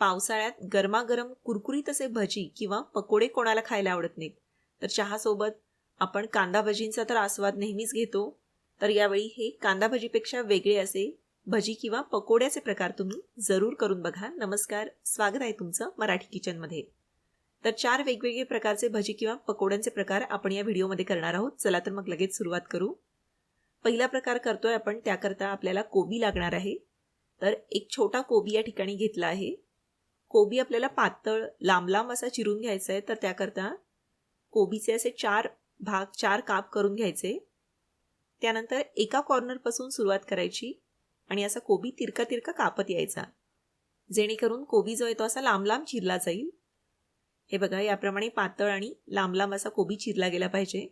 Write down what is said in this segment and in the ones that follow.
पावसाळ्यात गरमागरम कुरकुरीत असे भजी किंवा पकोडे कोणाला खायला आवडत नाहीत, तर चहासोबत आपण कांदा भजींचा तर आस्वाद नेहमीच घेतो. तर यावेळी हे कांदा भजीपेक्षा वेगळे असे भजी किंवा पकोड्याचे प्रकार तुम्ही जरूर करून बघा. नमस्कार, स्वागत आहे तुमचं मराठी किचनमध्ये. तर 4 वेगवेगळे प्रकारचे भजी किंवा पकोड्यांचे प्रकार आपण या व्हिडिओमध्ये करणार आहोत. चला तर मग लगेच सुरुवात करू. पहिला प्रकार करतोय आपण, त्याकरता आपल्याला कोबी लागणार आहे. तर एक छोटा कोबी या ठिकाणी घेतला आहे. कोबी आपल्याला पातळ लांब लांब असा चिरून घ्यायचा आहे. तर त्याकरता कोबीचे असे 4 काप करून घ्यायचे. त्यानंतर एका कॉर्नरपासून सुरुवात करायची आणि असा कोबी तिरका तिरका कापत यायचा, जेणेकरून कोबी जो आहे तो असा लांब लांब चिरला जाईल. हे बघा, याप्रमाणे पातळ आणि लांब लांब असा कोबी चिरला गेला पाहिजे.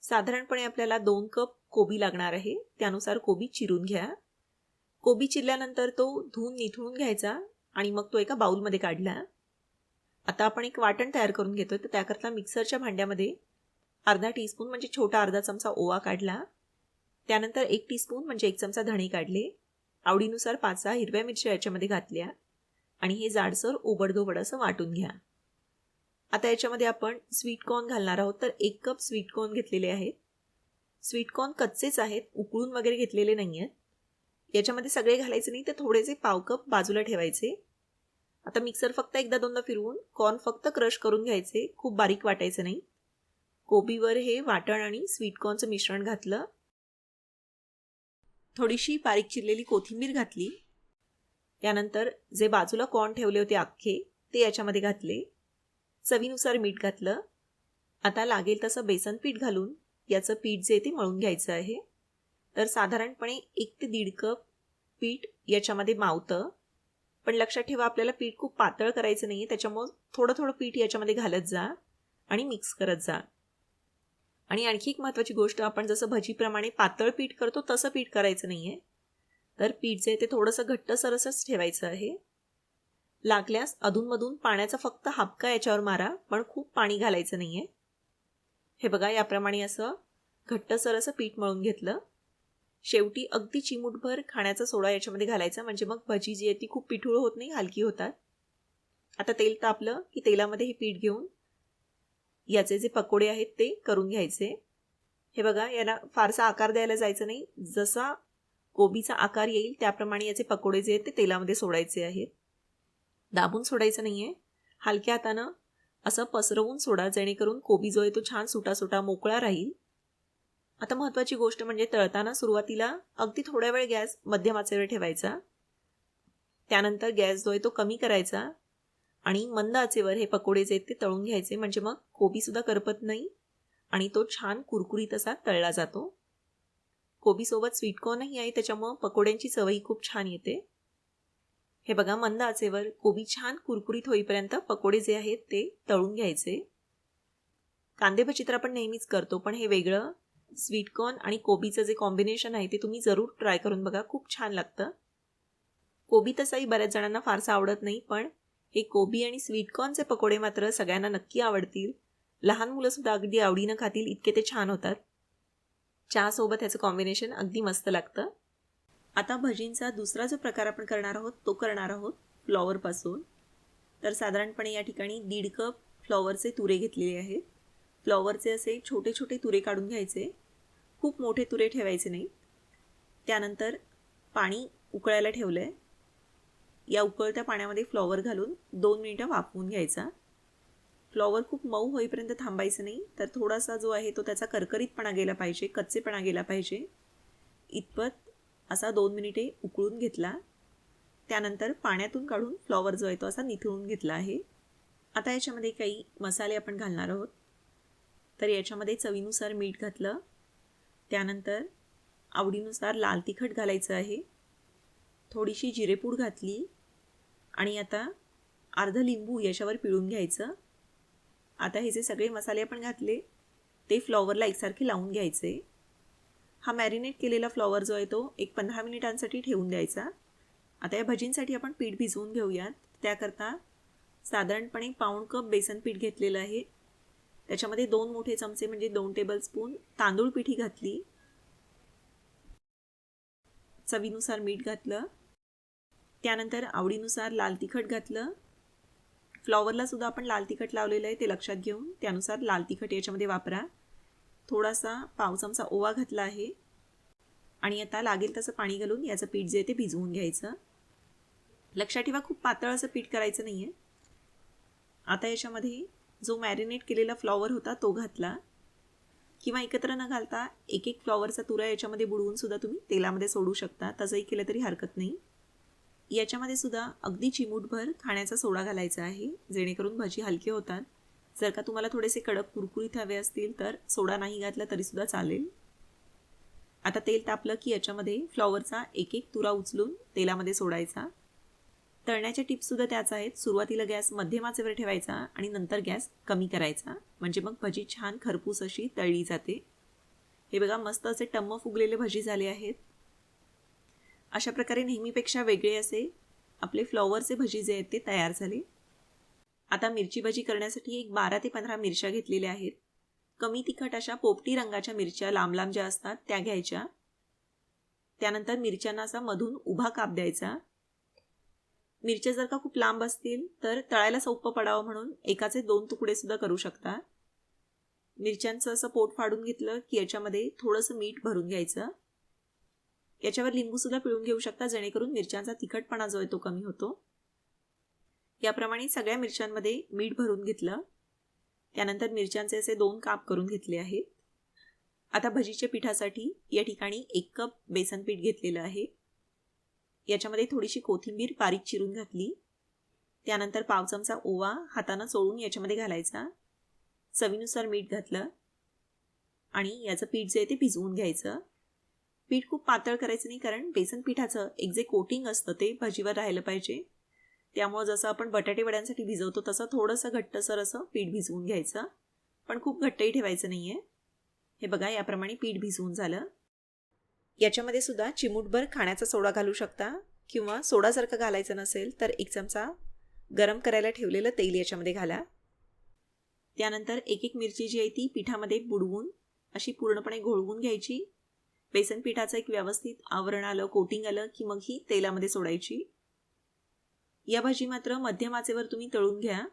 साधारणपणे आपल्याला 2 कप कोबी लागणार आहे, त्यानुसार कोबी चिरून घ्या. कोबी चिरल्यानंतर तो धुवून निथळून घ्यायचा आणि मग तो एका बाउलमध्ये काढला. आता आपण एक वाटण तयार करून घेतोय. तर त्याकरता मिक्सरच्या भांड्यामध्ये अर्धा टीस्पून म्हणजे छोटा अर्धा चमचा ओवा काढला. त्यानंतर 1 टीस्पून म्हणजे 1 चमचा धणे काढले. आवडीनुसार 5-6 हिरव्या मिरच्या याच्यामध्ये घातल्या आणि हे जाडसर ओबडधोबड असं वाटून घ्या. आता याच्यामध्ये आपण स्वीट कॉर्न घालणार आहोत. तर 1 कप स्वीट कॉर्न घेतलेले आहेत. स्वीट कॉर्न कच्चेच आहेत, उकळून वगैरे घेतलेले नाही आहेत. याच्यामध्ये सगळे घालायचे नाही, तर थोडेसे पाव कप बाजूला ठेवायचे. आता मिक्सर फक्त एकदा दोनदा फिरवून कॉर्न फक्त क्रश करून घ्यायचे, खूप बारीक वाटायचं नाही. कोबीवर हे वाटण आणि स्वीट कॉर्नचं मिश्रण घातलं. थोडीशी बारीक चिरलेली कोथिंबीर घातली. त्यानंतर जे बाजूला कॉर्न ठेवले होते अख्खे, ते याच्यामध्ये घातले. चवीनुसार मीठ घातलं. आता लागेल तसं बेसन पीठ घालून याचं पीठ जे ते मळून घ्यायचं आहे. तर साधारणपणे 1 ते 1.5 कप पीठ याच्यामध्ये मावतं. पण लक्षात ठेवा, आपल्याला पीठ खूप पातळ करायचं नाही आहे, त्याच्यामुळे थोडं थोडं पीठ याच्यामध्ये घालत जा आणि मिक्स करत जा. आणि आणखी एक महत्त्वाची गोष्ट, आपण जसं भजीप्रमाणे पातळ पीठ करतो तसं पीठ करायचं नाही आहे. तर पीठ जे ते थोडंसं घट्टसरसच ठेवायचं आहे. लागल्यास अधूनमधून पाण्याचा फक्त हापका याच्यावर मारा, पण खूप पाणी घालायचं नाही आहे. हे बघा, याप्रमाणे असं घट्टसर असं पीठ मळून घेतलं. शेवटी अगदी चिमूटभर खाण्याचा सोडा याच्यामध्ये घालायचा, म्हणजे मग भजी जी आहे ती खूप पिठूळ होत नाही, हलकी होतात. आता तेल तापलं की तेलामध्ये हे पीठ घेऊन याचे जे पकोडे आहेत ते करून घ्यायचे. हे बघा, याला फारसा आकार द्यायला जायचं नाही. जसा कोबीचा आकार येईल त्याप्रमाणे याचे पकोडे जे आहेत ते तेलामध्ये सोडायचे आहेत. दाबून सोडायचं नाही आहे, हलक्या हातानं असं पसरवून सोडा, जेणेकरून कोबी जो आहे तो छान सुटा सुटा मोकळा राहील. आता महत्त्वाची गोष्ट म्हणजे तळताना सुरुवातीला अगदी थोड्या वेळ गॅस मध्यम आचेवर ठेवायचा. त्यानंतर गॅस जो आहे तो कमी करायचा आणि मंद आचेवर हे पकोडे जे आहेत ते तळून घ्यायचे, म्हणजे मग कोबीसुद्धा करपत नाही आणि तो छान कुरकुरीत असा तळला जातो. कोबीसोबत स्वीट कॉर्नही आहे, त्याच्यामुळं पकोड्यांची चवही खूप छान येते. हे बघा, मंद आचेवर कोबी छान कुरकुरीत होईपर्यंत पकोडे जे आहेत ते तळून घ्यायचे. कांदे भजी तर आपण नेहमीच करतो, पण हे वेगळं स्वीट कॉर्न आणि कोबीचं जे कॉम्बिनेशन आहे ते तुम्ही जरूर ट्राय करून बघा, खूप छान लागतं. कोबी तसाही बऱ्याच जणांना फारसा आवडत नाही, पण हे कोबी आणि स्वीट कॉर्नचे पकोडे मात्र सगळ्यांना नक्की आवडतील. लहान मुलंसुद्धा अगदी आवडीनं खातील, इतके ते छान होतात. चहासोबत ह्याचं कॉम्बिनेशन अगदी मस्त लागतं. आता भजींचा दुसरा जो प्रकार आपण करणार आहोत तो करणार आहोत फ्लॉवरपासून. तर साधारणपणे या ठिकाणी 1.5 कप फ्लॉवरचे तुरे घेतलेले आहेत. फ्लॉवरचे असे छोटे छोटे तुरे काढून घ्यायचे, खूप मोठे तुरे ठेवायचे नाहीत. त्यानंतर पाणी उकळायला ठेवलं आहे. या उकळत्या पाण्यामध्ये फ्लॉवर घालून 2 मिनिटं वाफवून घ्यायचा. फ्लॉवर खूप मऊ होईपर्यंत थांबायचं नाही, तर थोडासा जो आहे तो त्याचा करकरीतपणा गेला पाहिजे, कच्चेपणा गेला पाहिजे, इतपत असा 2 मिनिटे उकळून घेतला. त्यानंतर पाण्यातून काढून फ्लॉवर जो आहे तो असा निथळून घेतला आहे. आता याच्यामध्ये काही मसाले आपण घालणार आहोत. तर याच्यामध्ये चवीनुसार मीठ घातलं. त्यानंतर आवडीनुसार लाल तिखट घालायचं आहे. थोडीशी जिरेपूड घातली आणि आता अर्ध लिंबू याच्यावर पिळून घ्यायचं. आता हे जे सगळे मसाले आपण घातले ते फ्लॉवरला एकसारखे लावून घ्यायचे. हा मॅरिनेट केलेला फ्लॉवर जो आहे तो 15 मिनिटांसाठी ठेवून द्यायचा. आता या भजींसाठी आपण पीठ भिजवून घेऊयात. त्याकरता साधारणपणे पाऊण कप बेसन पीठ घेतलेलं आहे. त्याच्यामध्ये 2 मोठे चमचे म्हणजे 2 टेबलस्पून तांदूळ पिठी घातली. चवीनुसार मीठ घातलं. त्यानंतर आवडीनुसार लाल तिखट घातलं. फ्लॉवरला सुद्धा आपण लाल तिखट लावलेलं आहे ते लक्षात घेऊन त्यानुसार लाल तिखट याच्यामध्ये वापरा. थोडासा पाव चमचा ओवा घातला आहे आणि आता लागेल तसं पाणी घालून याचं पीठ जे ते भिजवून घ्यायचं. लक्षात ठेवा खूप पातळ असं पीठ करायचं नाही आहे. आता याच्यामध्ये जो मॅरिनेट केलेला फ्लॉवर होता तो घातला किंवा एकत्र न घालता एक एक फ्लॉवरचा तुरा याच्यामध्ये बुडवून सुद्धा तुम्ही तेलामध्ये सोडू शकता. तसंही केलं तरी हरकत नाही. याच्यामध्ये सुद्धा अगदी चिमूटभर खाण्याचा सोडा घालायचा आहे जेणेकरून भजी हलके होतात. जर का तुम्हाला थोडेसे कडक कुरकुरीत हवे असतील तर सोडा नाही घातला तरीसुद्धा चालेल. आता तेल तापलं की याच्यामध्ये फ्लॉवरचा एक एक तुरा उचलून तेलामध्ये सोडायचा. तळण्याच्या टिप्ससुद्धा त्याच आहेत. सुरुवातीला गॅस मध्यम आचेवर ठेवायचा आणि नंतर गॅस कमी करायचा म्हणजे मग भजी छान खरपूस अशी तळली जाते. हे बघा मस्त असे टम्म फुगलेले भजी झाले आहेत. अशा प्रकारे नेहमीपेक्षा वेगळे असे आपले फ्लॉवरचे भजी जे आहेत ते तयार झाले. आता मिरची भजी करण्यासाठी एक 12 ते 15 मिरच्या घेतलेल्या आहेत. कमी तिखट अशा पोपटी रंगाच्या मिरच्या लांब लांब ज्या असतात त्या घ्यायच्या. त्यानंतर मिरच्यांना असा मधून उभा काप द्यायचा. मिरच्या जर का खूप लांब असतील तर तळायला सोपं पडावं म्हणून एकाचे 2 तुकडे सुद्धा करू शकता. मिरच्यांचं असं पोट फाडून घेतलं की याच्यामध्ये थोडंसं मीठ भरून घ्यायचं. याच्यावर लिंबूसुद्धा पिळून घेऊ शकता जेणेकरून मिरच्यांचा तिखटपणा जो आहे तो कमी होतो. याप्रमाणे सगळ्या मिरच्यांमध्ये मीठ भरून घेतलं. त्यानंतर मिरच्यांचे असे 2 काप करून घेतले आहेत. आता भजीच्या पिठासाठी या ठिकाणी 1 कप बेसन पीठ घेतलेलं आहे. याच्यामध्ये थोडीशी कोथिंबीर बारीक चिरून घातली. त्यानंतर पाव चमचा ओवा हाताने चोळून याच्यामध्ये घालायचा. चवीनुसार मीठ घातलं आणि याचं पीठ जे आहे ते भिजवून घ्यायचं. पीठ खूप पातळ करायचं नाही कारण बेसन पिठाचं एक जे कोटिंग असतं ते भजीवर राहिलं पाहिजे. त्यामुळे जसं आपण बटाटे वड्यांसाठी भिजवतो तसं थोडंसं घट्टसर असं पीठ भिजवून घ्यायचं पण खूप घट्टही ठेवायचं नाही आहे. हे बघा याप्रमाणे पीठ भिजवून झालं. याच्यामध्ये सुद्धा चिमूटभर खाण्याचा सोडा घालू शकता किंवा सोडा जर का घालायचा नसेल तर 1 चमचा गरम करायला ठेवलेलं तेल याच्यामध्ये घाला. त्यानंतर एक एक मिरची जी आहे ती पिठामध्ये बुडवून अशी पूर्णपणे घोळवून घ्यायची. बेसन पिठाचं एक व्यवस्थित आवरण आलं कोटिंग आलं की मग ही तेलामध्ये सोडायची. या भजी मात्र मध्यम आचेवर तुम्ही तळून घ्या.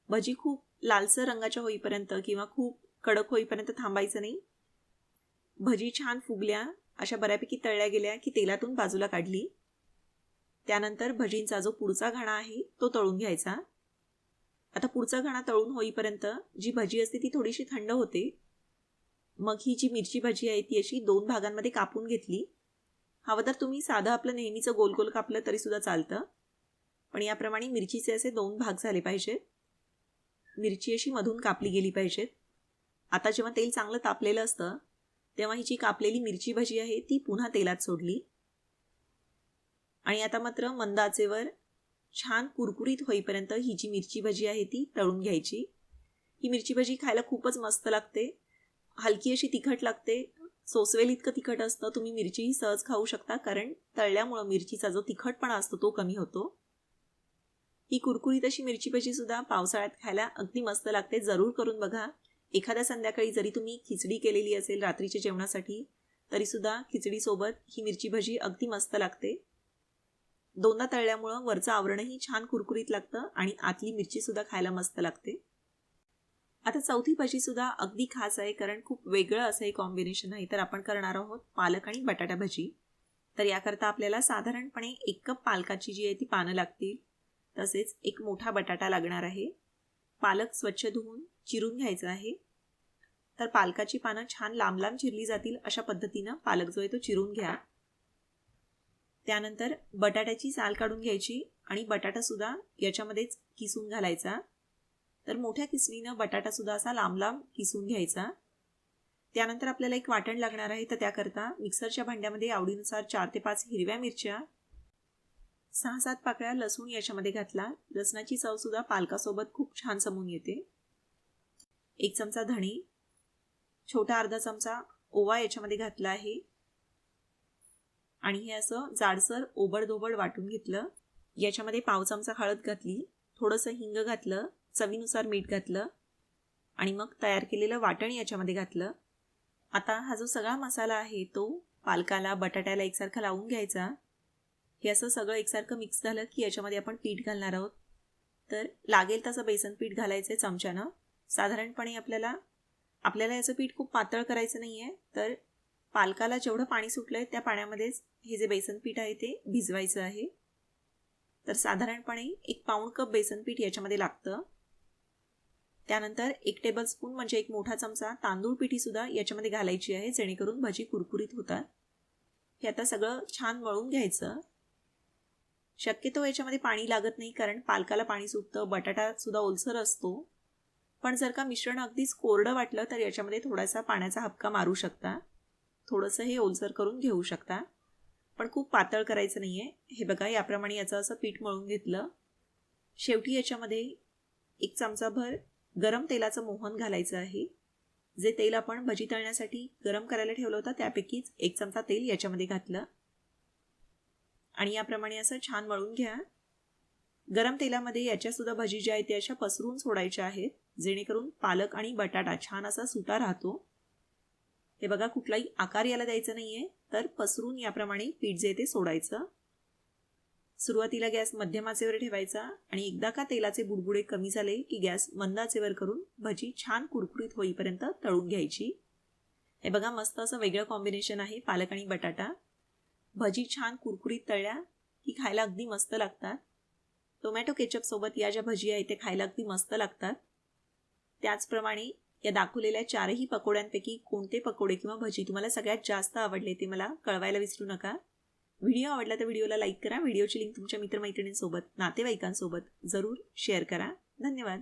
भजी खूप लालसर रंगाच्या होईपर्यंत किंवा खूप कडक होईपर्यंत थांबायचं नाही. भजी छान फुगल्या अशा बऱ्यापैकी तळल्या गेल्या की तेलातून बाजूला काढली. त्यानंतर भजींचा जो पुढचा घाणा आहे तो तळून घ्यायचा. आता पुढचा घाणा तळून होईपर्यंत जी भजी असते ती थोडीशी थंड होते. मग ही जी मिरची भजी आहे ती अशी 2 भागांमध्ये कापून घेतली. हवं तर तुम्ही साधं आपलं नेहमीचं गोल गोल कापलं तरीसुद्धा चालतं पण याप्रमाणे मिरचीचे असे 2 भाग झाले पाहिजेत. मिरची अशी मधून कापली गेली पाहिजेत. आता जेव्हा तेल चांगलं तापलेलं असतं तेव्हा ही जी कापलेली मिरची भजी आहे ती पुन्हा तेलात सोडली आणि आता मात्र मंद आचेवर छान कुरकुरीत होईपर्यंत ही जी मिरची भजी आहे ती तळून घ्यायची. ही मिरची भजी खायला खूपच मस्त लागते. हलकी अशी तिखट लागते. सोसवेल इतकं तिखट असतं. तुम्ही मिरचीही सहज खाऊ शकता कारण तळल्यामुळं मिरचीचा जो तिखटपणा असतो तो कमी होतो. ही कुरकुरीत अशी मिरची भजी सुद्धा पावसाळ्यात खायला अगदी मस्त लागते. जरूर करून बघा. एखाद्या संध्याकाळी जरी तुम्ही खिचडी केलेली असेल रात्रीच्या जेवणासाठी तरीसुद्धा खिचडीसोबत ही मिरची भजी अगदी मस्त लागते. 2दा तळल्यामुळं वरचं आवरणही छान कुरकुरीत लागतं आणि आतली मिरचीसुद्धा खायला मस्त लागते. आता चौथी भजीसुद्धा अगदी खास आहे कारण खूप वेगळं असं हे कॉम्बिनेशन आहे. तर आपण करणार आहोत पालक आणि बटाटा भजी. तर याकरता आपल्याला साधारणपणे 1 कप पालकाची जी आहे ती पानं लागतील. तसेच 1 मोठा बटाटा लागणार आहे. पालक स्वच्छ धुवून चिरून घ्यायचा आहे. तर पालकाची पानं छान लांब लांब चिरली जातील अशा पद्धतीनं पालक जो आहे तो चिरून घ्या. त्यानंतर बटाट्याची साल काढून घ्यायची आणि बटाटासुद्धा याच्यामध्येच किसून घालायचा. तर मोठ्या किसणीनं बटाटासुद्धा असा लांब लांब किसून घ्यायचा. त्यानंतर आपल्याला एक वाटण लागणार आहे. तर त्याकरता मिक्सरच्या भांड्यामध्ये आवडीनुसार 4 ते 5 हिरव्या मिरच्या 6-7 पाकळ्या लसूण याच्यामध्ये घातला. लसणाची चवसुद्धा पालकासोबत खूप छान समून येते. 1 चमचा धणे, छोटा अर्धा चमचा ओवा याच्यामध्ये घातला आहे आणि हे असं जाडसर ओबडधोबड वाटून घेतलं. याच्यामध्ये पाव चमचा हळद घातली, थोडंसं हिंग घातलं, चवीनुसार मीठ घातलं आणि मग तयार केलेलं वाटण याच्यामध्ये घातलं. आता हा जो सगळा मसाला आहे तो पालकाला बटाट्याला एकसारखा लावून घ्यायचा. हे असं सगळं एकसारखं मिक्स झालं की याच्यामध्ये आपण पीठ घालणार आहोत. तर लागेल तसं बेसन पीठ घालायचं आहे चमच्यानं. साधारणपणे आपल्याला याचं पीठ खूप पातळ करायचं नाही आहे. तर पालकाला जेवढं पाणी सुटलं आहे त्या पाण्यामध्येच हे जे बेसन पीठ आहे ते भिजवायचं आहे. तर साधारणपणे 1 पाऊण कप बेसन पीठ याच्यामध्ये लागतं. त्यानंतर 1 टेबलस्पून म्हणजे 1 मोठा चमचा तांदूळ पिठीसुद्धा याच्यामध्ये घालायची आहे, जेणेकरून भजी कुरकुरीत होतात. हे आता सगळं छान मळून घ्यायचं. शक्यतो याच्यामध्ये पाणी लागत नाही, कारण पालकाला पाणी सुटतं, बटाटा सुद्धा ओलसर असतो. पण जर का मिश्रण अगदीच कोरडं वाटलं तर याच्यामध्ये थोडासा पाण्याचा हबका मारू शकता. थोडंसं हे ओलसर करून घेऊ शकता, पण खूप पातळ करायचं नाही आहे. हे बघा, याप्रमाणे याचं असं पीठ मळून घेतलं. शेवटी याच्यामध्ये 1 चमचाभर गरम तेलाचं मोहन घालायचं आहे. जे तेल आपण भजी तळण्यासाठी गरम करायला ठेवलं होतं त्यापैकीच 1 चमचा तेल याच्यामध्ये घातलं आणि याप्रमाणे असं छान मळून घ्या. गरम तेलामध्ये याच्यासुद्धा भजी ज्या आहेत त्या अशा पसरून सोडायच्या आहेत, जेणेकरून पालक आणि बटाटा छान असा सुटा राहतो. हे बघा, कुठलाही आकार याला द्यायचा नाहीये, तर पसरून याप्रमाणे पीठ जे ते सोडायचं. सुरुवातीला गॅस मध्यम आचेवर ठेवायचा आणि एकदा का तेलाचे बुडबुडे कमी झाले की गॅस मंद आचेवर करून भजी छान कुरकुरीत होईपर्यंत तळून घ्यायची. हे बघा, मस्त असं वेगळं कॉम्बिनेशन आहे पालक आणि बटाटा. भजी छान कुरकुरीत तळल्या की खायला अगदी मस्त लागतात. टोमॅटो केचप सोबत या ज्या भजी आहेत ते खायला अगदी मस्त लागतात. त्याचप्रमाणे या दाखवलेल्या 4ही पकोड्यांपैकी कोणते पकोडे किंवा भजी तुम्हाला सगळ्यात जास्त आवडले ते मला कळवायला विसरू नका. व्हिडिओ आवडला तर व्हिडिओला लाईक करा. व्हिडिओची लिंक तुमच्या मित्रमैत्रिणींसोबत, नातेवाईकांसोबत जरूर शेअर करा. धन्यवाद.